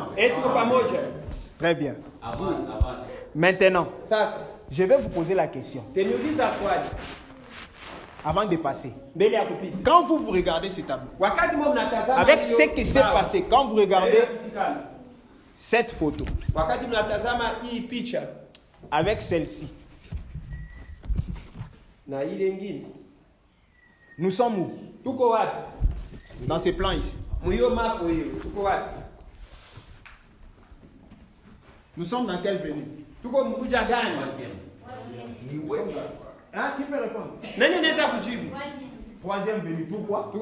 ensemble. Très bien. Maintenant, je vais vous poser la question. Avant de passer. Quand vous regardez ce tableau, avec ce qui s'est passé, quand vous regardez cette photo, avec celle-ci, nous sommes où? Dans ce plan ici. Nous sommes dans quelle venue? Hein, qui peut répondre? Troisième venue. Pourquoi?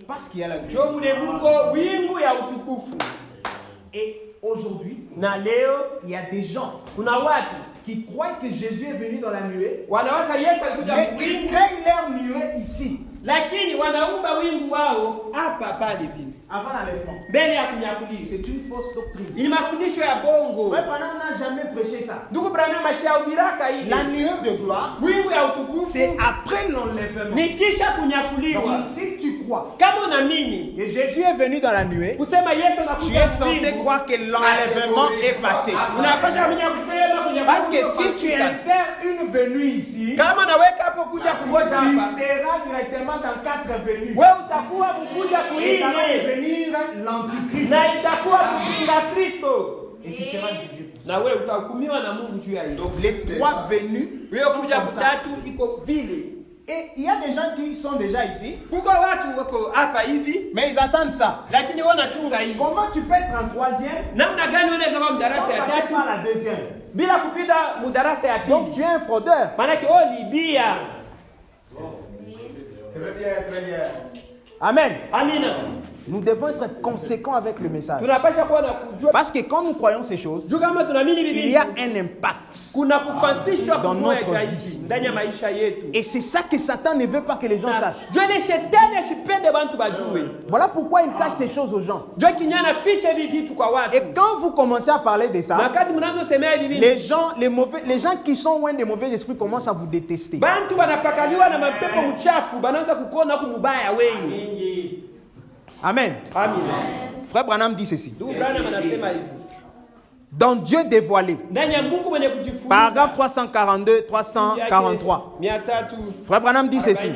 Parce qu'il y a la venue. Et aujourd'hui, il y a des gens qui croient que Jésus est venu dans la nuée, mais ils créent leur nuée ici. Avant l'enlèvement. C'est une fausse doctrine. Frère Branham n'a jamais prêché ça. La nuée de gloire, c'est après l'enlèvement. Donc si tu crois que Jésus est venu dans la nuée, tu es censé croire que l'enlèvement est passé. Parce que si tu insères une venue ici, tu seras directement dans 4 venues. Et ça va devenir l'antichrist. Et tu seras jugé. Donc les 3 venues sont comme ça. Et il y a des gens qui sont déjà ici, mais ils attendent ça. Comment tu peux être en 3e par la 2e? Donc tu es un fraudeur. Très bien, très bien. Amen. Nous devons être conséquents avec le message. Parce que quand nous croyons ces choses, il y a un impact dans notre vie. Et c'est ça que Satan ne veut pas que les gens sachent. Voilà pourquoi il cache ces choses aux gens. Et quand vous commencez à parler de ça, les gens qui sont loin des mauvais esprits commencent à vous détester. Amen. Frère Branham dit ceci. Dans Dieu dévoilé. Paragraphe 342-343. Frère Branham dit ceci.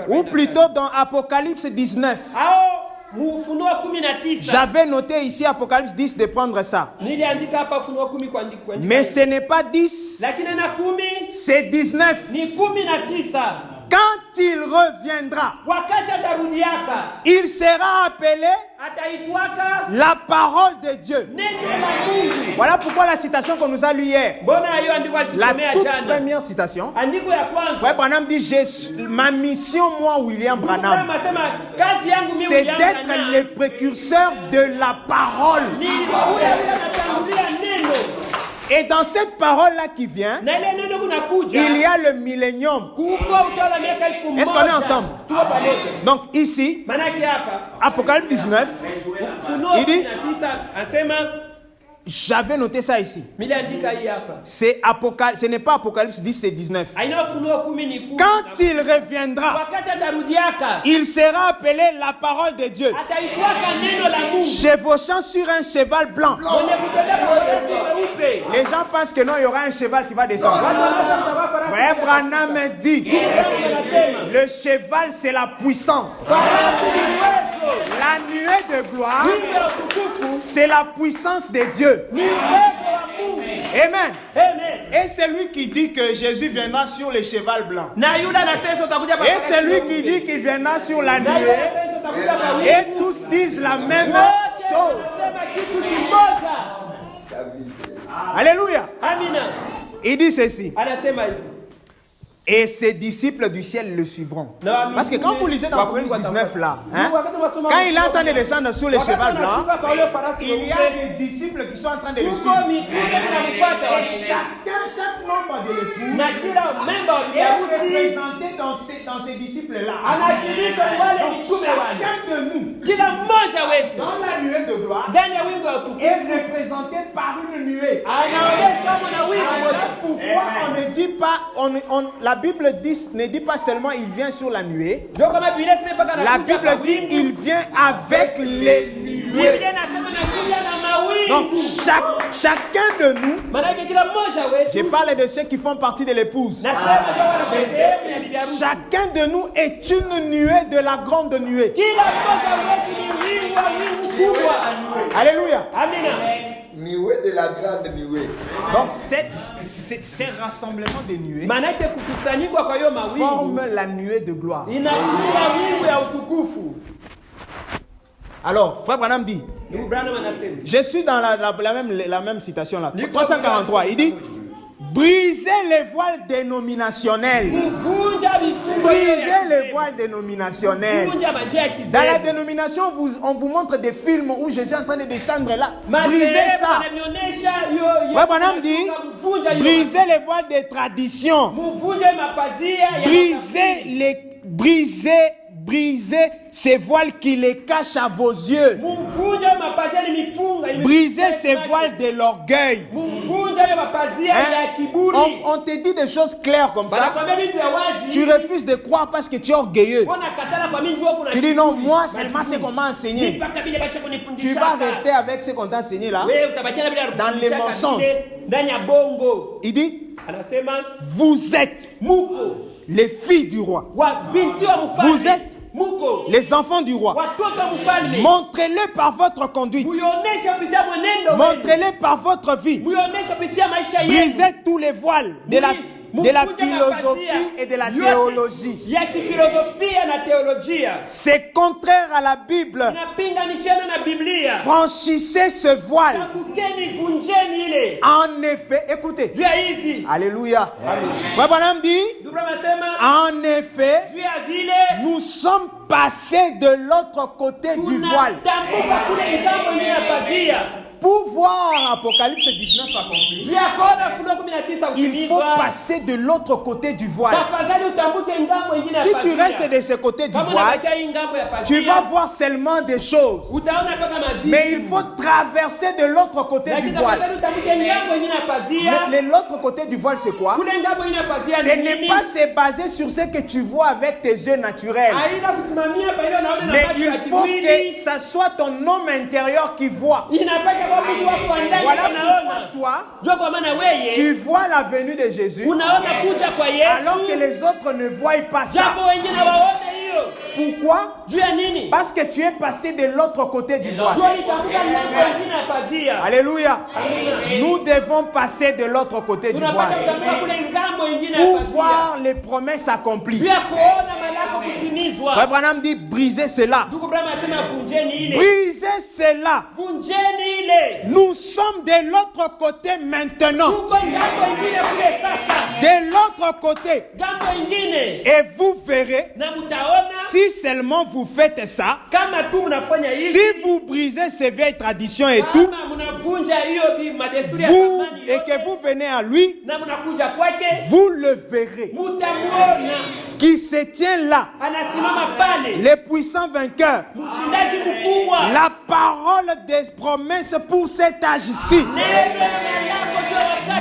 Ou plutôt dans Apocalypse 19. J'avais noté ici Apocalypse 10 de prendre ça. Mais ce n'est pas 10. C'est 19. Quand il reviendra, il sera appelé la parole de Dieu. Voilà pourquoi la citation qu'on nous a lue hier, la toute première citation, Frère Branham dit, ma mission, moi, William Branham, c'est d'être le précurseur de la parole. Et dans cette parole-là qui vient, il y a le millénium. Est-ce qu'on est ensemble? Donc ici, Apocalypse 19, il dit, j'avais noté ça ici. Ce n'est pas Apocalypse 10, c'est 19. Quand il reviendra, il sera appelé la parole de Dieu, chevauchant sur un cheval blanc. Les gens pensent que non, il y aura un cheval qui va descendre. Frère Branham dit, le cheval c'est la puissance. La nuée de gloire, c'est la puissance de Dieu. Amen. Et c'est lui qui dit que Jésus viendra sur le cheval blanc. Et c'est lui qui dit qu'il viendra sur la nuée. Et tous disent la même chose. Alléluia. Il dit ceci. Et ses disciples du ciel le suivront. Parce que quand vous lisez dans Apocalypse 19 là, quand il est en train de descendre sur le cheval blanc, il y a des disciples qui sont en train de le suivre. Et chacun chaque membre de l'épouse est représenté dans ces disciples-là. Donc, chacun de nous, dans la nuée de gloire, est représenté par une nuée. Pourquoi on ne dit pas, la Bible ne dit pas seulement il vient sur la nuée. La Bible dit il vient avec les nuées. Donc chacun de nous, je parle de ceux qui font partie de l'épouse. Chacun de nous est une nuée de la grande nuée. Alléluia. Nuée de la grande nuée. Donc ces rassemblements de nuées forment la nuée de gloire. Alors, Frère Branham dit, je suis dans la même citation là. 343, il dit, brisez les voiles dénominationnels. Brisez les voiles dénominationnels. Dans la dénomination, on vous montre des films où Jésus est en train de descendre là. Brisez ça. Frère Branham dit, brisez les voiles des traditions. Brisez ces voiles qui les cachent à vos yeux. Brisez ces voiles de l'orgueil. On te dit des choses claires comme ça. Tu refuses de croire parce que tu es orgueilleux. Tu dis non, moi seulement c'est qu'on m'a enseigné. Tu vas rester avec ce qu'on t'a enseigné là, dans les mensonges. Il dit, vous êtes les filles du roi. Vous êtes les enfants du roi. Montrez-le par votre conduite. Montrez-le par votre vie. Brisez tous les voiles de la philosophie et de la théologie. C'est contraire à la Bible. Franchissez ce voile. En effet, écoutez. Alléluia. Frère Branham dit, en effet, nous sommes passés de l'autre côté du voile. Pour voir Apocalypse 19 accompli, il faut passer de l'autre côté du voile. Si tu restes de ce côté du voile, tu vas voir seulement des choses. Mais il faut traverser de l'autre côté du voile. L'autre côté du voile, c'est quoi? Ce n'est pas se baser sur ce que tu vois avec tes yeux naturels. Mais il faut que ça soit ton homme intérieur qui voit. Voilà pourquoi toi, tu vois la venue de Jésus alors que les autres ne voient pas ça. Pourquoi? Parce que tu es passé de l'autre côté du voile. Alléluia. Nous devons passer de l'autre côté du voile pour voir les promesses accomplies. Frère Branham dit, brisez cela. Brisez cela. Nous sommes de l'autre côté maintenant. De l'autre côté. Et vous verrez, si seulement vous faites ça, si vous brisez ces vieilles traditions et tout, et que vous venez à lui, vous le verrez, qui se tient là, les puissants vainqueurs, la parole des promesses pour cet âge-ci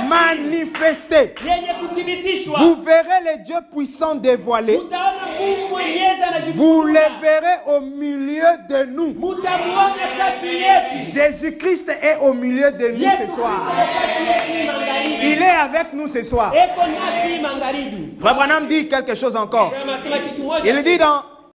manifestée. Vous verrez les dieux puissants dévoilés. Vous les verrez au milieu de nous. Jésus-Christ est au milieu de nous ce soir. Il est avec nous ce soir. Frère Branham dit quelque chose encore. Il dit dans